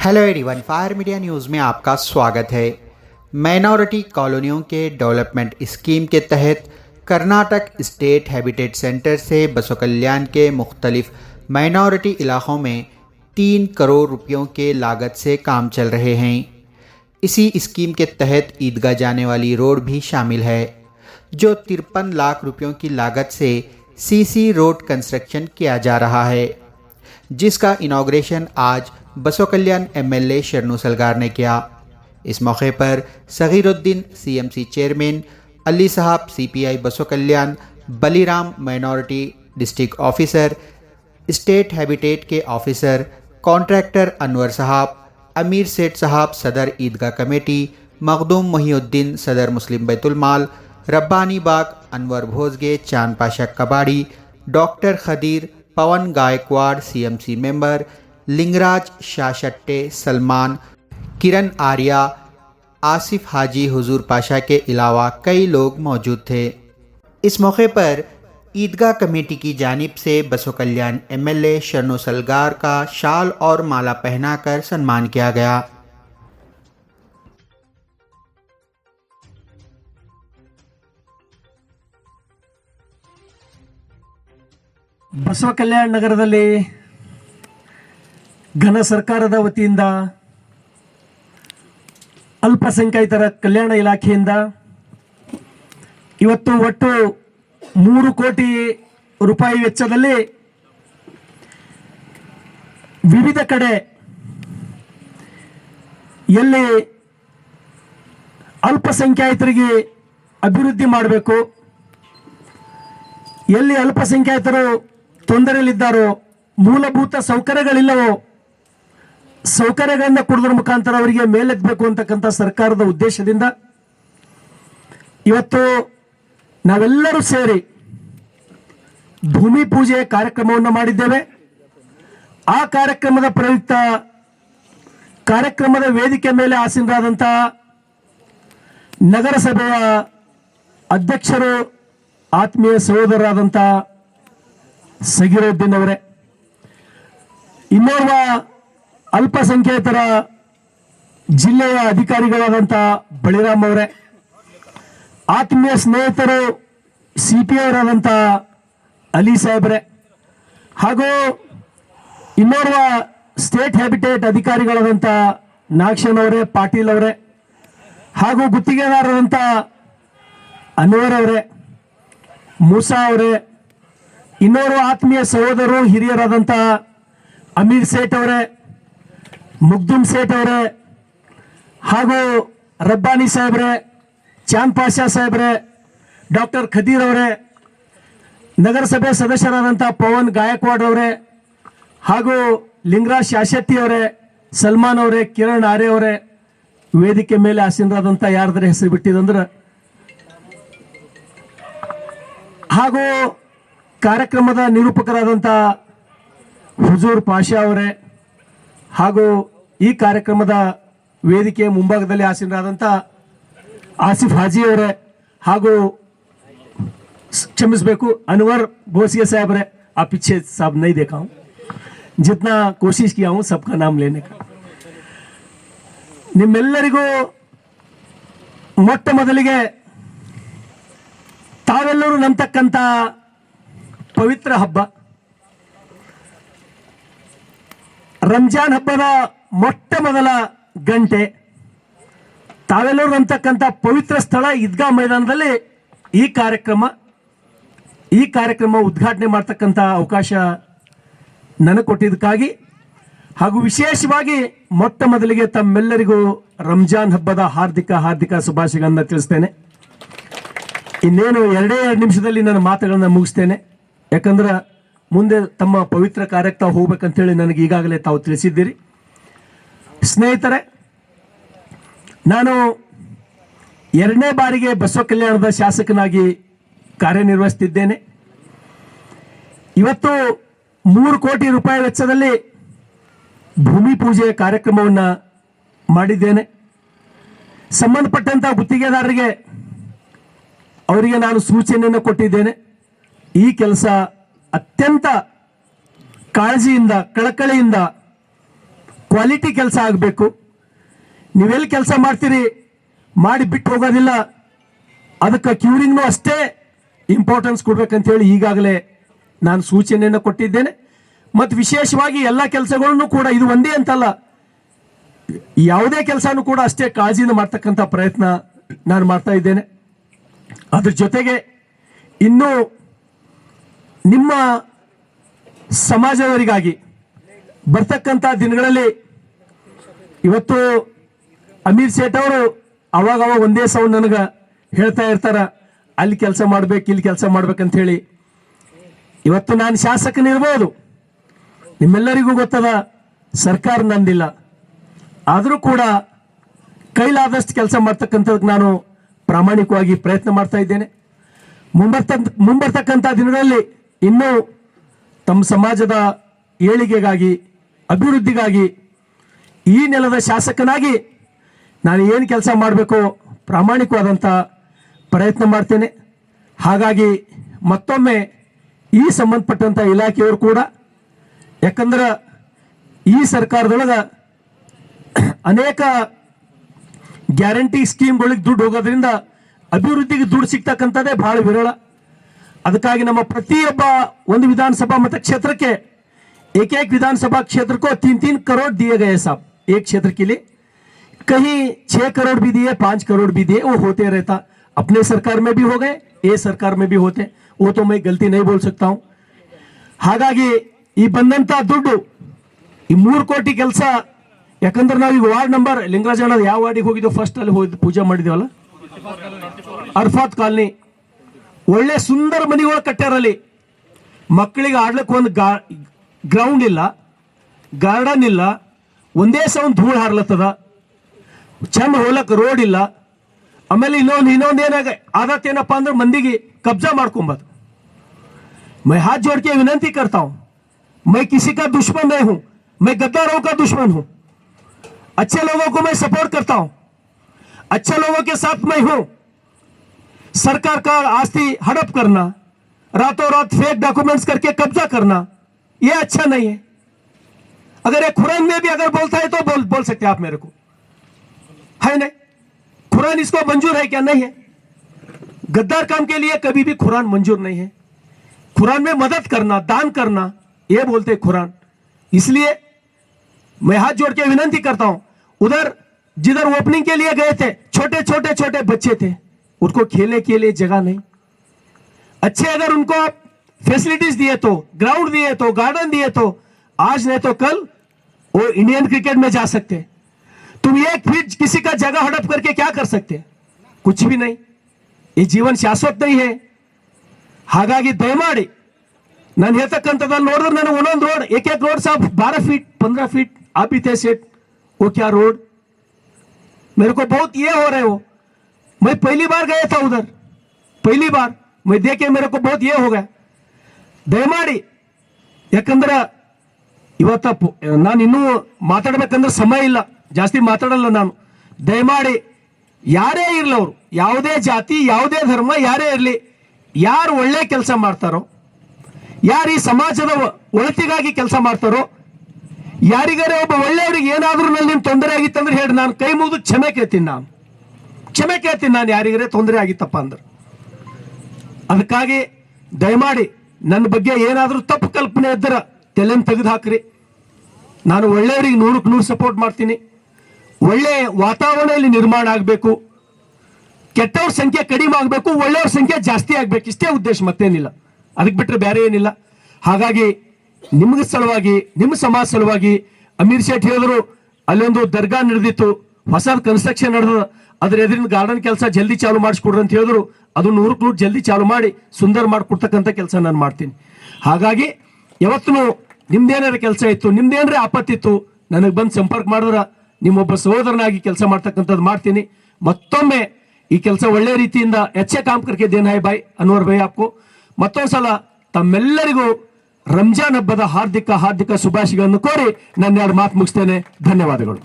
Hello everyone, fire media news में आपका स्वागत है। माइनॉरिटी कॉलोनियों के डेवलपमेंट स्कीम के तहत कर्नाटक स्टेट हैबिटेट सेंटर से बसव कल्याण के मुख्तलिफ माइनॉरिटी इलाक़ों में 3 करोड़ रुपयों के लागत से काम चल रहे हैं। इसी स्कीम के तहत ईदगाह जाने वाली रोड भी शामिल है, जो 53 लाख रुपयों की लागत से सीसी रोड कंस्ट्रक्शन किया जा रहा है, जिसका इनॉग्रेशन आज बसव कल्याण एमएलए शरणू सलगार ने किया। इस मौके पर सगीरुद्दीन CMC chairman, Ali Sahab CPI Basav Kalyan, Baliram minority district officer, state habitat के ऑफिसर, कॉन्ट्रैक्टर अनवर साहब, अमीर सेठ साहब सदर ईदगाह कमेटी, मखदूम मोहिउद्दीन सदर मुस्लिम बैतुल माल, रब्बानी बाग अनवर भोजगे चांद पाशा कबाड़ी, डॉक्टर खदीर, पवन गायकवाड़ सीएमसी मेंबर, लिंगराज शाशट्टे, सलमान, किरण आर्या, आसिफ हाजी हुजूर पाशा के अलावा कई लोग मौजूद थे। इस मौके पर ईदगाह कमेटी की जानिब से बसव कल्याण एमएलए शरणू सलगार का शाल और माला पहनाकर सम्मान किया गया। ಬಸವ ಕಲ್ಯಾಣ ನಗರದಲ್ಲಿ ಘನ ಸರ್ಕಾರದ ವತಿಯಿಂದ ಅಲ್ಪಸಂಖ್ಯಾತರ ಕಲ್ಯಾಣ ಇಲಾಖೆಯಿಂದ ಇವತ್ತು ಒಟ್ಟು 3 ಕೋಟಿ ರೂಪಾಯಿ ವೆಚ್ಚದಲ್ಲಿ ವಿವಿಧ ಕಡೆ ಎಲ್ಲಿ ಅಲ್ಪಸಂಖ್ಯಾತರಿಗೆ ಅಭಿವೃದ್ಧಿ ಮಾಡಬೇಕು, ಎಲ್ಲಿ ಅಲ್ಪಸಂಖ್ಯಾತರು ತೊಂದರೆಯಲ್ಲಿದ್ದಾರೋ, ಮೂಲಭೂತ ಸೌಕರ್ಯಗಳಿಲ್ಲವೋ, ಸೌಕರ್ಯಗಳನ್ನು ಕೊಡೋದ್ರ ಮುಖಾಂತರ ಅವರಿಗೆ ಮೇಲೆತ್ತಬೇಕು ಅಂತಕ್ಕಂಥ ಸರ್ಕಾರದ ಉದ್ದೇಶದಿಂದ ಇವತ್ತು ನಾವೆಲ್ಲರೂ ಸೇರಿ ಭೂಮಿ ಪೂಜೆ ಕಾರ್ಯಕ್ರಮವನ್ನು ಮಾಡಿದ್ದೇವೆ. ಆ ಕಾರ್ಯಕ್ರಮದ ಪ್ರಯುಕ್ತ ಕಾರ್ಯಕ್ರಮದ ವೇದಿಕೆ ಮೇಲೆ ಆಸೀನರಾದಂಥ ನಗರಸಭೆಯ ಅಧ್ಯಕ್ಷರು, ಆತ್ಮೀಯ ಸಹೋದರರಾದಂಥ ಸಗೀರುದ್ದೀನ್ ಅವರೇ, ಇನ್ನೋರ್ವ ಅಲ್ಪಸಂಖ್ಯಾತರ ಜಿಲ್ಲೆಯ ಅಧಿಕಾರಿಗಳಾದಂಥ ಬಳಿರಾಮ್ ಅವರೇ, ಆತ್ಮೀಯ ಸ್ನೇಹಿತರು ಸಿಪಿ ಅವರಾದಂಥ ಅಲಿ ಸಾಹೇಬ್ರೆ, ಹಾಗೂ ಇನ್ನೋರ್ವ ಸ್ಟೇಟ್ ಹ್ಯಾಬಿಟೇಟ್ ಅಧಿಕಾರಿಗಳಾದಂಥ ನಾಗಶನ್ ಅವರೇ, ಪಾಟೀಲ್ ಅವರೇ, ಹಾಗೂ ಗುತ್ತಿಗೆದಾರರಾದಂಥ ಅನ್ವರ್ ಅವರೇ, ಮೂಸಾ ಅವರೇ, ಇನ್ನೋರ್ವ ಆತ್ಮೀಯ ಸಹೋದರರು ಹಿರಿಯರಾದಂಥ ಅಮೀರ್ ಸೇಠ್ ಅವರೇ, ಮುಗ್ದುಮ್ ಸೇಠ್ ಅವರೇ, ಹಾಗೂ ರಬ್ಬಾನಿ ಸಾಹೇಬ್ರೆ, ಚಾಂದ್ ಪಾಷಾ ಸಾಹೇಬ್ರೆ, ಡಾಕ್ಟರ್ ಖದೀರ್ ಅವರೇ, ನಗರಸಭೆ ಸದಸ್ಯರಾದಂಥ ಪವನ್ ಗಾಯಕ್ವಾಡ್ ಅವರೇ, ಹಾಗೂ ಲಿಂಗರಾಜ್ ಶಾಶೆಟ್ಟಿ ಅವರೇ, ಸಲ್ಮಾನ್ ಅವರೇ, ಕಿರಣ್ ಆರ್ಯ ಅವರೇ, ವೇದಿಕೆ ಮೇಲೆ ಆಸೀನರಾದಂಥ ಯಾರ್ದಾರ ಹೆಸರು ಬಿಟ್ಟಿದಂದ್ರೆ, ಹಾಗೂ ಕಾರ್ಯಕ್ರಮದ ನಿರೂಪಕರಾದಂಥ ಹುಜೂರ್ ಪಾಷಾ ಅವರೇ, ಹಾಗೂ ಈ ಕಾರ್ಯಕ್ರಮದ ವೇದಿಕೆಯ ಮುಂಭಾಗದಲ್ಲಿ ಆಸೀನರಾದಂಥ ಆಸಿಫ್ ಹಾಜಿ ಅವರೇ, ಹಾಗೂ क्षमिसಬೇಕು अनवर भोसिया साहब रे, आप पीछे साहब नहीं देखा हूँ, जितना कोशिश किया हूँ सबका नाम लेने का। ನಿಮ್ಮೆಲ್ಲರಿಗೂ ಮೊಟ್ಟ ಮೊದಲಿಗೆ ತಾವೆಲ್ಲರೂ ನಂಬತಕ್ಕಂಥ ಪವಿತ್ರ ಹಬ್ಬ ರಂಜಾನ್ ಹಬ್ಬದ ಮೊಟ್ಟ ಮೊದಲ ಗಂಟೆ ತಾವೆಲ್ಲರೂ ನಂಬತಕ್ಕಂಥ ಪವಿತ್ರ ಸ್ಥಳ ಈದ್ಗಾ ಮೈದಾನದಲ್ಲಿ ಈ ಕಾರ್ಯಕ್ರಮ ಉದ್ಘಾಟನೆ ಮಾಡ್ತಕ್ಕಂಥ ಅವಕಾಶ ನನಗೆ ಕೊಟ್ಟಿದ್ದಕ್ಕಾಗಿ ಹಾಗೂ ವಿಶೇಷವಾಗಿ ಮೊಟ್ಟ ಮೊದಲಿಗೆ ತಮ್ಮೆಲ್ಲರಿಗೂ ರಂಜಾನ್ ಹಬ್ಬದ ಹಾರ್ದಿಕ ಶುಭಾಶಯಗಳನ್ನು ತಿಳಿಸ್ತೇನೆ. ಇನ್ನೇನು 2 ನಿಮಿಷದಲ್ಲಿ ನನ್ನ ಮಾತುಗಳನ್ನು ಮುಗಿಸ್ತೇನೆ, ಯಾಕಂದ್ರೆ ಮುಂದೆ ತಮ್ಮ ಪವಿತ್ರ ಕಾರ್ಯಕ್ಕೆ ಹೋಗ್ಬೇಕಂತೇಳಿ ನನಗೆ ಈಗಾಗಲೇ ತಾವು ತಿಳಿಸಿದ್ದೀರಿ. ಸ್ನೇಹಿತರೆ, ನಾನು 2ನೇ ಬಾರಿಗೆ ಬಸವ ಕಲ್ಯಾಣದ ಶಾಸಕನಾಗಿ ಕಾರ್ಯನಿರ್ವಹಿಸುತ್ತಿದ್ದೇನೆ. ಇವತ್ತು 3 ಕೋಟಿ ರೂಪಾಯಿ ವೆಚ್ಚದಲ್ಲಿ ಭೂಮಿ ಪೂಜೆ ಕಾರ್ಯಕ್ರಮವನ್ನು ಮಾಡಿದ್ದೇನೆ. ಸಂಬಂಧಪಟ್ಟಂತ ಗುತ್ತಿಗೆದಾರರಿಗೆ ಅವರಿಗೆ ನಾನು ಸೂಚನೆಯನ್ನು ಕೊಟ್ಟಿದ್ದೇನೆ. ಈ ಕೆಲಸ ಅತ್ಯಂತ ಕಾಳಜಿಯಿಂದ ಕಳಕಳಿಯಿಂದ ಕ್ವಾಲಿಟಿ ಕೆಲಸ ಆಗಬೇಕು. ನೀವೆಲ್ಲಿ ಕೆಲಸ ಮಾಡ್ತೀರಿ ಮಾಡಿ ಬಿಟ್ಟು ಹೋಗೋದಿಲ್ಲ, ಅದಕ್ಕೆ ಕ್ಯೂರಿಂಗ್ನು ಅಷ್ಟೇ ಇಂಪಾರ್ಟೆನ್ಸ್ ಕೊಡ್ಬೇಕಂತೇಳಿ ಈಗಾಗಲೇ ನಾನು ಸೂಚನೆಯನ್ನು ಕೊಟ್ಟಿದ್ದೇನೆ. ಮತ್ತು ವಿಶೇಷವಾಗಿ ಎಲ್ಲ ಕೆಲಸಗಳನ್ನು ಕೂಡ ಇದು ಒಂದೇ ಅಂತಲ್ಲ, ಯಾವುದೇ ಕೆಲಸನೂ ಕೂಡ ಅಷ್ಟೇ ಕಾಳಜಿಯಿಂದ ಮಾಡ್ತಕ್ಕಂಥ ಪ್ರಯತ್ನ ನಾನು ಮಾಡ್ತಾ ಇದ್ದೇನೆ. ಅದ್ರ ಜೊತೆಗೆ ಇನ್ನೂ ನಿಮ್ಮ ಸಮಾಜದವರಿಗಾಗಿ ಬರ್ತಕ್ಕಂಥ ದಿನಗಳಲ್ಲಿ ಇವತ್ತು ಅಮೀರ್ ಸೇಠ್ ಅವರು ಅವಾಗ ಒಂದೇ ಸೌಂಡ್ ನನಗೆ ಹೇಳ್ತಾ ಇರ್ತಾರ, ಅಲ್ಲಿ ಕೆಲಸ ಮಾಡ್ಬೇಕು ಇಲ್ಲಿ ಕೆಲಸ ಮಾಡ್ಬೇಕಂತ ಹೇಳಿ. ಇವತ್ತು ನಾನು ಶಾಸಕನಿರ್ಬೋದು, ನಿಮ್ಮೆಲ್ಲರಿಗೂ ಗೊತ್ತದ ಸರ್ಕಾರ ನಂದಿಲ್ಲ, ಆದರೂ ಕೂಡ ಕೈಲಾದಷ್ಟು ಕೆಲಸ ಮಾಡ್ತಕ್ಕಂಥದ್ದಕ್ಕೆ ನಾನು ಪ್ರಾಮಾಣಿಕವಾಗಿ ಪ್ರಯತ್ನ ಮಾಡ್ತಾ ಇದ್ದೇನೆ. ಮುಂಬರ್ತಕ್ಕಂಥ ದಿನಗಳಲ್ಲಿ ಇನ್ನೂ ತಮ್ಮ ಸಮಾಜದ ಏಳಿಗೆಗಾಗಿ ಅಭಿವೃದ್ಧಿಗಾಗಿ ಈ ನೆಲದ ಶಾಸಕನಾಗಿ ನಾನು ಏನು ಕೆಲಸ ಮಾಡಬೇಕೋ ಪ್ರಾಮಾಣಿಕವಾದಂಥ ಪ್ರಯತ್ನ ಮಾಡ್ತೇನೆ. ಹಾಗಾಗಿ ಮತ್ತೊಮ್ಮೆ ಈ ಸಂಬಂಧಪಟ್ಟಂಥ ಇಲಾಖೆಯವರು ಕೂಡ, ಯಾಕಂದ್ರೆ ಈ ಸರ್ಕಾರದೊಳಗೆ ಅನೇಕ ಗ್ಯಾರಂಟಿ ಸ್ಕೀಮ್ಗಳಿಗೆ ದುಡ್ಡು ಹೋಗೋದ್ರಿಂದ ಅಭಿವೃದ್ಧಿಗೆ ದುಡ್ಡು ಸಿಗ್ತಕ್ಕಂಥದ್ದೇ ಬಹಳ ವಿರಳ. ಅದಕ್ಕಾಗಿ ನಮ್ಮ ಪ್ರತಿಯೊಬ್ಬ ಒಂದು ವಿಧಾनसभा मतक्षेत्र एक एक विधानसभा क्षेत्र को 3-3 करोड़ दिए गए साहब, एक क्षेत्र के लिए. कहीं 6 करोड़ भी दिए, 5 करोड़ भी दिए, वो होते रहता. अपने सरकार में भी हो गए, ये सरकार में भी होते, वो तो मैं गलती नहीं बोल सकता हूं. ಹಾಗಾಗಿ ಈ ಬಂದಂತ ದುಡ್ಡು ಈ 3 ಕೋಟಿ ಕೆಲಸ, ಯಾಕಂದ್ರೆ ನಾವು ಈಗ ವಾರ್ಡ್ ನಂಬರ್ ಲಿಂಗರಾಜಣ್ಣ ಯಾವ ವಾರ್ಡಿಗೆ ಹೋಗಿದ್ದೋ ಫಸ್ಟ್ ಅಲ್ಲಿ ಹೋಗಿ ಪೂಜೆ ಮಾಡಿದೇವಲ್ಲ, ಅರ್ಫಾತ್ ಕಾಲನಿ, ಒಳ್ಳೆ ಸುಂದರ ಮನೆಗಳು ಕಟ್ಟಾರಲ್ಲಿ. ಮಕ್ಕಳಿಗೆ ಆಡ್ಲಿಕ್ಕೆ ಒಂದು ಗ್ರೌಂಡ್ ಇಲ್ಲ, ಗಾರ್ಡನ್ ಇಲ್ಲ, ಒಂದೇ ಸೌಂಡ್ ಧೂಳು ಹಾರ್ಲತ್ತದ, ಚಂದ ಹೋಲಕ್ಕೆ ರೋಡ್ ಇಲ್ಲ. ಆಮೇಲೆ ಇನ್ನೊಂದು ಏನಾಗ ಆದತ್ ಏನಪ್ಪಾ ಅಂದ್ರೆ ಮಂದಿಗೆ ಕಬ್ಜಾ ಮಾಡ್ಕೊಂಬದು. मैं हाथ जोड़ के विनती करता हूं, मैं किसी का दुश्मन नहीं हूं, मैं गद्दारों का दुश्मन हूं. अच्छे लोगों को मैं सपोर्ट करता हूं, अच्छे लोगों के साथ मैं हूं. सरकार का आस्ती हड़प करना, रातों रात फेक डॉक्यूमेंट्स करके कब्जा करना, यह अच्छा नहीं है. अगर ये कुरान में भी अगर बोलता है तो बोल सकते हैं आप मेरे को, है नहीं? कुरान इसको मंजूर है क्या? नहीं है. गद्दार काम के लिए कभी भी कुरान मंजूर नहीं है. कुरान में मदद करना, दान करना, ये बोलते कुरान. इसलिए मैं हाथ जोड़ के विनती करता हूं, उधर जिधर ओपनिंग के लिए गए थे छोटे बच्चे थे, उनको खेलने के लिए जगह नहीं. अच्छे अगर उनको आप फैसिलिटीज दिए तो, ग्राउंड दिए तो, गार्डन दिए तो आज नहीं तो कल वो इंडियन क्रिकेट में जा सकते. तुम एक फीट किसी का जगह हड़प करके क्या कर सकते? कुछ भी नहीं. ये जीवन शाश्वत नहीं है. ಹಾಗಾಗಿ ದಯಮಾಡಿ ನಾನು ಹೇಳ್ತಕ್ಕಂಥದ್ದಲ್ಲಿ ನೋಡಿದ್ರೆ ನಾನು ಒಂದೊಂದು ರೋಡ್ एक रोड साहब 12 फीट 15 फीट आप ही थे सेठ, वो क्या रोड, मेरे को बहुत ये हो रहे हो. मैं पहली बार गया था उधर, पहली बार मैं देखे, मेरे को बहुत ये हो गया. ದಯಮಾಡಿ, ಯಾಕಂದ್ರೆ ಇವತ್ತ ನಾನು ಇನ್ನೂ ಮಾತಾಡ್ಬೇಕಂದ್ರೆ ಸಮಯ ಇಲ್ಲ, ಜಾಸ್ತಿ ಮಾತಾಡಲ್ಲ ನಾನು. ದಯಮಾಡಿ ಯಾರೇ ಇರಲಿ, ಅವರು ಯಾವುದೇ ಜಾತಿ ಯಾವುದೇ ಧರ್ಮ ಯಾರೇ ಇರಲಿ, ಯಾರು ಒಳ್ಳೆ ಕೆಲಸ ಮಾಡ್ತಾರೋ, ಯಾರು ಈ ಸಮಾಜದ ಒಳತಿಗಾಗಿ ಕೆಲಸ ಮಾಡ್ತಾರೋ, ಯಾರಿಗಾರೆ ಒಬ್ಬ ಒಳ್ಳೆಯವರಿಗೆ ಏನಾದ್ರೂ ನನ್ನ ತೊಂದರೆ ಆಗಿತ್ತಂದ್ರೆ ಹೇಳಿ, ನಾನು ಕೈ ಮುಗಿದು ಕ್ಷಮೆ ಕೇಳ್ತೀನಿ. ನಾನು ಯಾರಿಗಾರೆ ತೊಂದರೆ ಆಗಿತ್ತಪ್ಪ ಅಂದ್ರೆ. ಅದಕ್ಕಾಗಿ ದಯಮಾಡಿ ನನ್ನ ಬಗ್ಗೆ ಏನಾದರೂ ತಪ್ಪು ಕಲ್ಪನೆ ಇದ್ದರೆ ತಲೆಯನ್ನು ತೆಗೆದು ಹಾಕ್ರಿ. ನಾನು ಒಳ್ಳೆಯವರಿಗೆ 100ಕ್ಕೆ 100 ಸಪೋರ್ಟ್ ಮಾಡ್ತೀನಿ. ಒಳ್ಳೆ ವಾತಾವರಣ ಇಲ್ಲಿ ನಿರ್ಮಾಣ ಆಗಬೇಕು, ಕೆಟ್ಟವ್ರ ಸಂಖ್ಯೆ ಕಡಿಮೆ ಆಗಬೇಕು, ಒಳ್ಳೆಯವ್ರ ಸಂಖ್ಯೆ ಜಾಸ್ತಿ ಆಗಬೇಕು, ಇಷ್ಟೇ ಉದ್ದೇಶ, ಮತ್ತೇನಿಲ್ಲ. ಅದಕ್ಕೆ ಬಿಟ್ಟರೆ ಬೇರೆ ಏನಿಲ್ಲ. ಹಾಗಾಗಿ ನಿಮ್ಗೆ ಸಲುವಾಗಿ, ನಿಮ್ಮ ಸಮಾಜ ಸಲುವಾಗಿ ಅಮೀರ್ ಶೇಠ್ ಹೇಳಿದ್ರು, ಅಲ್ಲೊಂದು ದರ್ಗಾ ನಡೆದಿತ್ತು, ಹೊಸ ಕನ್ಸ್ಟ್ರಕ್ಷನ್ ನಡೆದ, ಅದ್ರ ಎದುರಿನ ಗಾರ್ಡನ್ ಕೆಲಸ ಜಲ್ದಿ ಚಾಲು ಮಾಡಿಸ್ಕೊಡ್ರಿ ಅಂತ ಹೇಳಿದ್ರು. ಅದು 100ಕ್ಕೆ 100 ಜಲ್ದಿ ಚಾಲು ಮಾಡಿ ಸುಂದರ ಮಾಡಿಕೊಡ್ತಕ್ಕಂಥ ಕೆಲಸ ನಾನು ಮಾಡ್ತೀನಿ. ಹಾಗಾಗಿ ಯಾವತ್ತೂ ನಿಮ್ದೇನಾರ ಕೆಲಸ ಇತ್ತು, ನಿಮ್ದೇನಾರ ಆಪತ್ತಿತ್ತು, ನನಗೆ ಬಂದು ಸಂಪರ್ಕ ಮಾಡಿದ್ರೆ ನಿಮ್ಮೊಬ್ಬ ಸಹೋದರನಾಗಿ ಕೆಲಸ ಮಾಡ್ತಕ್ಕಂಥದ್ದು ಮಾಡ್ತೀನಿ. ಮತ್ತೊಮ್ಮೆ ಈ ಕೆಲಸ ಒಳ್ಳೆ ರೀತಿಯಿಂದ अच्छे काम करके देना है भाई अनवर भाई आपको. ಮತ್ತೊಂದು ಸಲ ತಮ್ಮೆಲ್ಲರಿಗೂ ರಂಜಾನ್ ಹಬ್ಬದ ಹಾರ್ದಿಕ ಶುಭಾಶಯಗಳನ್ನು ಕೋರಿ ನನ್ನ 2 ಮಾತು ಮುಗಿಸ್ತೇನೆ. ಧನ್ಯವಾದಗಳು.